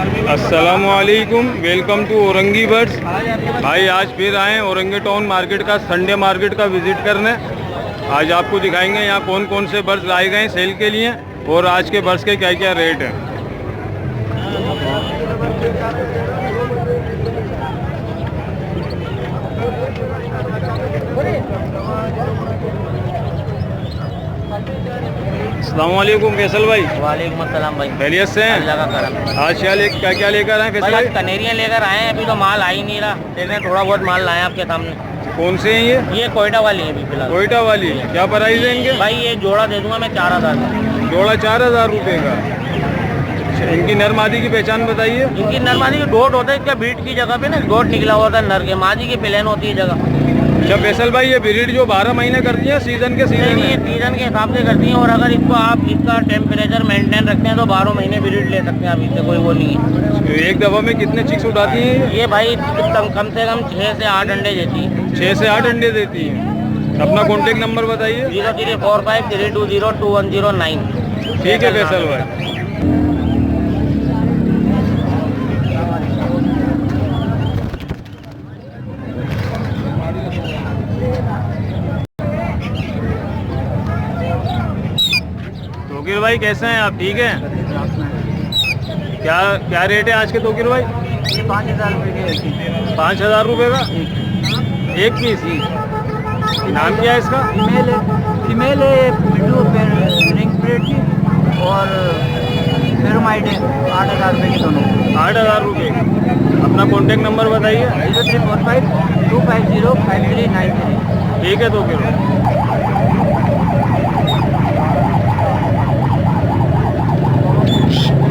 अस्सलामुअलैकुम, welcome to Orangi birds. भाई आज फिर आए औरंगी टाउन मार्केट का संडे मार्केट का विज़िट करने। आज आपको दिखाएंगे यहाँ कौन कौन से बर्ड्स लाए गए सेल के लिए और आज के बर्ड्स के क्या क्या रेट हैं। अस्सलामुअलैकुम फैसल भाई। वालेकुम अस्सलाम भाई। खैरियत से हैं? अल्लाह का करम। आज क्या क्या लेकर आए फैसल भाई भाई? कनेरियाँ लेकर आए हैं, अभी तो माल आ ही नहीं रहा। देखें थोड़ा बहुत माल लाए हैं आपके सामने। कौन से हैं ये कोयटा वाली है अभी फिलहाल। कोयटा वाली क्या प्राइस है इनके? भाई ये जोड़ा दे दूंगा मैं 4000 का। जोड़ा 4000 रुपये का। अच्छा, इनकी नर मादी की पहचान बताइए। इनकी नरमादी की डोट होता है, इसका बीट की जगह पे ना डोट निकला हुआ था नर के। मादी की प्लेन होती है जगह। अच्छा फैसल भाई, ये ब्रीड जो 12 महीने करती है सीजन के सीजन नहीं, ये में? सीजन के हिसाब से करती हैं, और अगर इसको आप इसका टेम्परेचर मेंटेन रखते हैं तो 12 महीने ब्रीड ले सकते हैं। अभी से कोई वो नहीं है। तो एक दफ़ा में कितने चिक्स उठाती हैं? ये भाई कम से कम 6 से 8 अंडे देती है। 6 से 8 अंडे देती हैं। अपना कॉन्टेक्ट नंबर बताइए। 0345320109। ठीक है फैसल भाई। तोकिर भाई कैसे हैं आप? ठीक हैं? क्या क्या रेट है आज के तोकिर भाई? 5000 रुपये के। 5000 रुपये का एक पीस। नाम क्या है इसका? फीमेल है मिट्टू रिंग प्लेट की, और फेरोमाइड है 8000 रुपये की दोनों। 8000 रुपये। अपना कॉन्टेक्ट नंबर बताइए। 0345250393। ठीक है तोकिर भाई।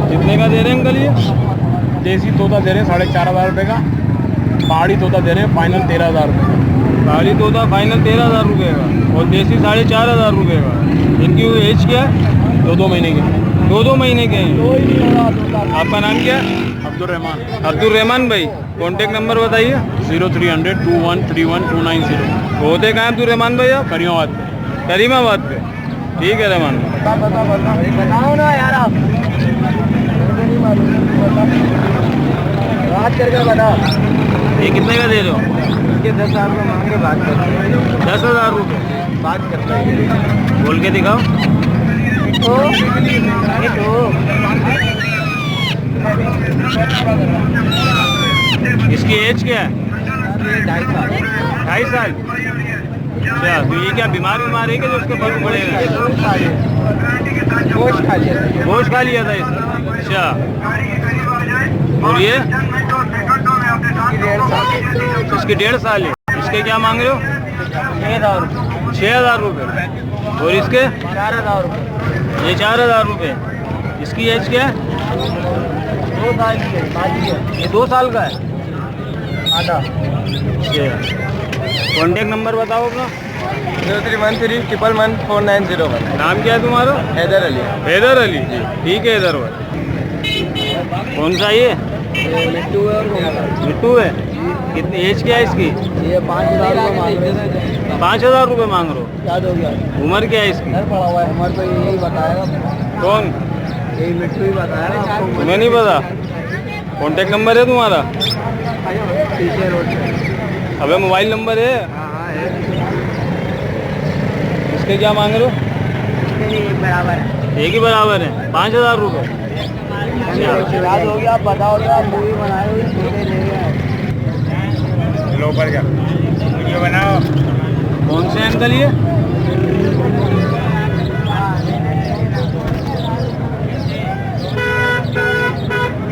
कितने का दे रहे हैं अंकल ये? देसी तोता दे रहे हैं 4500 रुपये का। पहाड़ी तोता दे रहे हैं फाइनल 13000 रुपये का। पहाड़ी तोता फाइनल 13000 रुपये का और देसी 4500 रुपये का। इनकी एज क्या है? 2 महीने के। 2 महीने के हैं। आपका नाम क्या है? अब्दुलरहमान। अब्दुलरहमान भाई। कॉन्टेक्ट नंबर बताइए। 0300 2131 होते कहाँ अब्दुलरहमान भाई आप? करीमाबाद पे। करीमाबाद पे। ठीक है रहमान। बताओ ना यार आप। बात करके बता। ये कितने का दे रहे हो? इसके 10,000 रुपये मांगे, बात करते हैं। 10,000 रुपये बात करते हैं। बोल के दिखाओ। इसकी एज क्या है? 2.5 साल। 2.5 साल। अच्छा, तो ये क्या बीमार है कि जो उसके फल पड़ेगा? गोश्त खा लिया था। गोश्त खा लिया था इसने। अच्छा, और ये इसकी 1.5 साल है। इसके क्या मांग रहे हो? 6,000 रुपये। और इसके 4,000 रुपये। ये 4,000 रुपये। इसकी एज क्या है? 2 साल की है। ये 2 साल का है। आधा। कॉन्टेक्ट नंबर बताओ अपना। 0313114901। नाम क्या है तुम्हारा? हैदर अली। हैदर अली। ठीक है हैदर भाई। कौन सा ये? मिट्टू है और मिट्टू है। कितनी एज क्या है इसकी? ये 5,000 रुपये मांग रहे हैं। 5,000 रुपये मांग रहे हो? क्या दोगे? उम्र क्या है इसकी? घर पड़ा हुआ है हमारे, तो यही बताएगा। कौन? यही मिट्टू ही बताएगा आपको। तुम्हें नहीं पता? कॉन्टेक्ट नंबर है तुम्हारा? पीछे रोड पे। अबे मोबाइल नंबर है? हाँ है। इसके क्या मांग रहे हो? बराबर है। एक ही बराबर है। 5,000 रुपये। याद हो गया, आप बताओ तो आप मूवी बनाए हुए छोटे ले गए। लो ऊपर जा, वीडियो बनाओ। कौन से अंकल ये?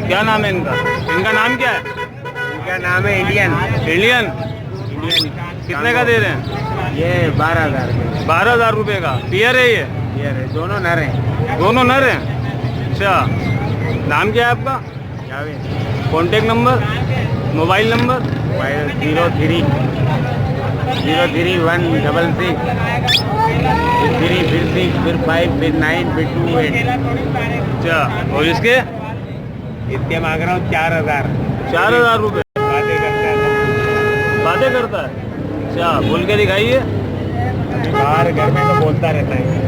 क्या नाम है इनका? इनका नाम क्या है? इनका नाम है इंडियन। इंडियन। कितने का दे रहे हैं? ये 12,000। 12,000 रुपये का। पियर है ये? ये दोनों नर हैं। दोनों नर हैं। अच्छा, नाम क्या है आपका? Javed. Contact number, mobile number? 03 फिर 6 फिर 5 फिर 9 फिर 2 8। अच्छा, और इसके? इसके मांग रहा हूँ 4,000। 4,000 रुपये। बातें करता है। बातें करता है? अच्छा, बोल के दिखाइए। बाहर घर में तो बोलता रहता है।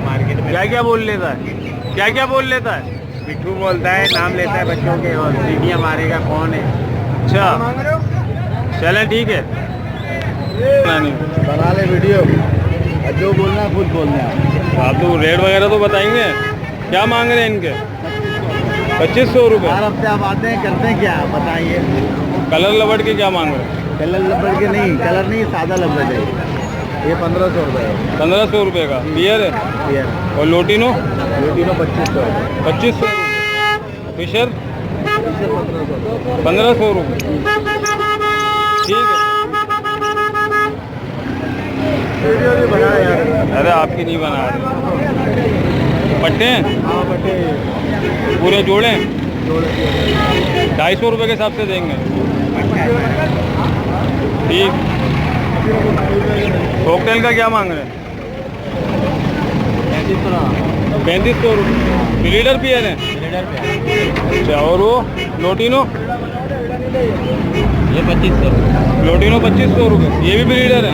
मार्केट में क्या क्या बोल लेता है? क्या क्या बोल लेता है? मिठू बोलता है, नाम लेता है बच्चों के और सीढ़ियाँ मारेगा कौन है। अच्छा चलें ठीक है, बना ले वीडियो, जो बोलना है खुद बोलना है। आप तो रेट वगैरह तो बताएंगे, क्या मांग रहे हैं इनके? 2500 रुपये। हर हफ्ते आप आते हैं, करते हैं क्या बताइए? कलर लबड़ के क्या मांग रहे हैं? कलर लपड़ के नहीं, कलर नहीं, सादा लपड़ है। ये 1500 रुपये है। 1500 रुपये का पियर है। पियर और लोटिनो? लोटिनो 2500 है। 2500 रुपये। फिशर 1500 रुपये। ठीक है, वीडियो भी बना यार। अरे आपकी नहीं बना रहे। पट्टे हैं? हाँ बटे पूरे जोड़े जोड़े 250 रुपये के हिसाब से देंगे। ठीक। कॉकटेल का क्या मांग रहे हैं? 3500 रुपये। ब्रीडर पियर है? अच्छा, और वो लोटिनो? ये 2500। लोटिनो 2500 रुपये, ये भी ब्रीडर है।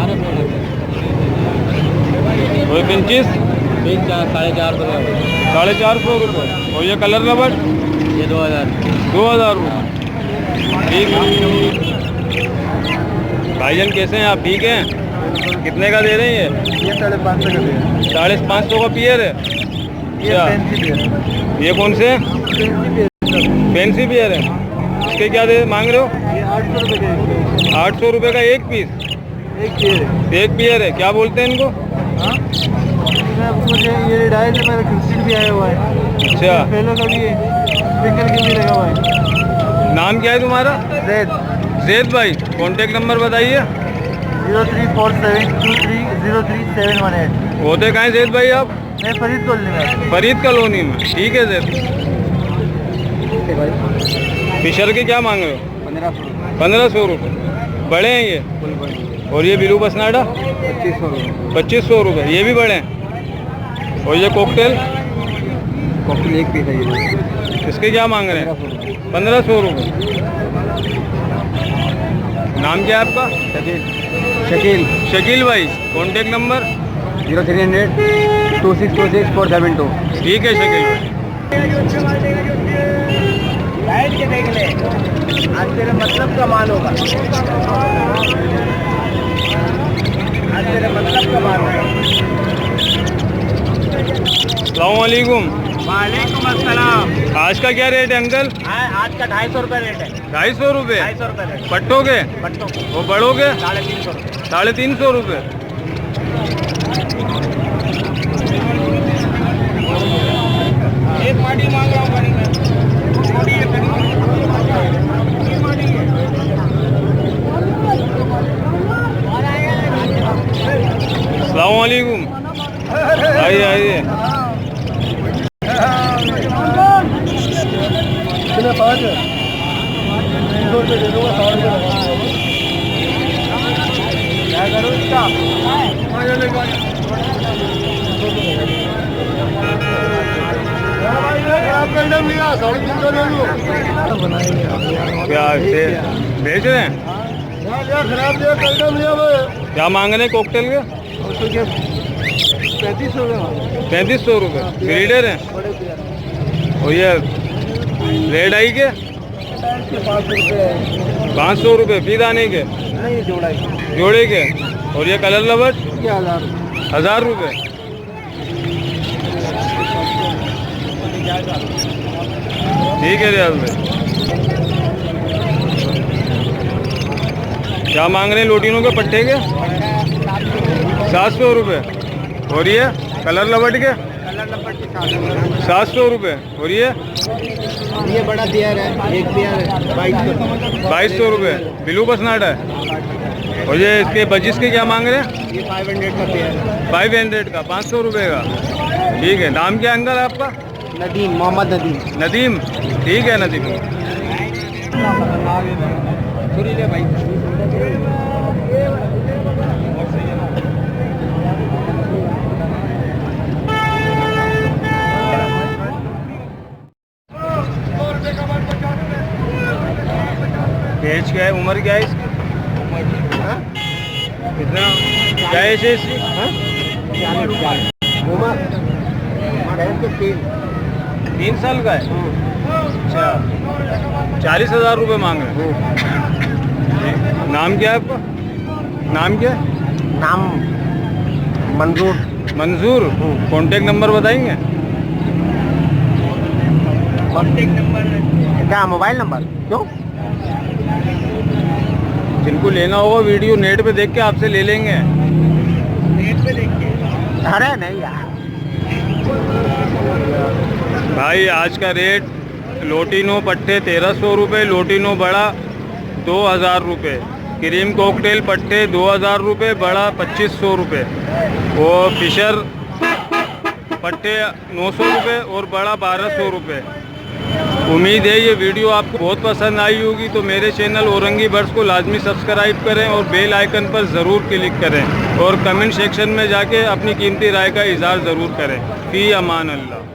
और पिंचिस? 450 रुपये। और ये कलर रबड़? ये 2000 रुपये। ठीक है भाईजान, कैसे हैं आप? ठीक हैं? कितने का दे रहे हैं ये 550 का है। 550 का पियर है। अच्छा, ये कौन से? फैंसी पियर है। इसके क्या दे मांग रहे हो? ये 800 रुपये का 800 रुपये का एक पीस। एक पियर है। क्या बोलते हैं इनको? मुझे ये डायल मेरा क्रिस्टल भी आया हुआ है। अच्छा, फेलो का भी है, पिंकल की भी लगा हुआ है। नाम क्या है तुम्हारा? जैद जैद भाई। कांटेक्ट नंबर बताइए। 034723033718। होते कहाँ हैं जैद भाई आप? मैं फरीद कॉलोनी में। फरीद कॉलोनी में। ठीक है जैद। फिशर के क्या मांग रहे हो? 1500 रुपये। बड़े हैं ये? और ये बिलू बसनाडा? 2500 रुपये। ये भी बड़े हैं। और ये कॉकटेल? कॉकटेल एक पीस है ये। इसके क्या मांग रहे हैं? 1500 रुपये। नाम क्या है आपका? शकील। शकील भाई। Contact number? 0300 2626 472। ठीक है शकील भाई। बैठ के देख ले, आज तेरे मतलब का माल होगा। आज तेरे मतलब का माल होगा। अस्सलाम वालेकुम। वालेकुम अस्सलाम। आज का क्या रेट है अंकल? आज का 250 रुपये रेट है। 250 रुपये। 250 रुपये रेट। पट्टों के? बट्टों को वो बड़ों के? 350 रुपये। 350 रुपये। एक माटी मांग रहा हूँ मैं। अस्सलाम वालेकुम। आइए आइए। क्या करूँ इसका? क्या से बेच रहे हैं? क्या मांग रहे हैं कॉकटेल के? 3500 रुपये। ब्रीडर हैं? और ये रेड आई के? 500 रुपये। फी दाने के? जोड़े के? और ये कलर लबट? 1000 रुपये। ठीक है रियाज भाई। क्या मांग रहे हैं लोटिनों के पट्टे के? 700 रुपये। और ये कलर लबट के? 700 रुपये। और ये बड़ा पेयर है, एक पेयर है 2200 रुपये। बिलू बसनाडा है। और ये इसके बजिस के क्या मांग रहे हैं? ये 500 का पेयर है। 500 का, 500 रुपये का। ठीक है। नाम क्या अंकल आपका? नदीम, मोहम्मद नदीम। नदीम। ठीक है नदीम। एज क्या है, उम्र क्या है इसकी? कितना क्या एज है इसकी? 3 साल का है। अच्छा, 40,000 रुपये मांग रहे हैं। नाम क्या है आपका? नाम क्या है? नाम मंजूर। मंजूर। कॉन्टेक्ट नंबर बताएंगे? कॉन्टेक्ट नंबर क्या? Mobile number? क्यों? जिनको लेना होगा वीडियो नेट पे देख के आपसे ले लेंगे। नेट पे देख के? अरे नहीं यार भाई आज का रेट लोटिनो पट्टे 1300 रुपये, लोटिनो बड़ा 2000 रुपये, क्रीम कॉकटेल पट्टे 2000 रुपये, बड़ा 2500 रुपये, और फिशर पट्टे 900 रुपये और बड़ा 1200 रुपये। उम्मीद है ये वीडियो आपको बहुत पसंद आई होगी, तो मेरे चैनल औरंगी बर्ड्स को लाजमी सब्सक्राइब करें और बेल आइकन पर ज़रूर क्लिक करें और कमेंट सेक्शन में जाके अपनी कीमती राय का इज़हार ज़रूर करें। फ़ी अमान अल्लाह।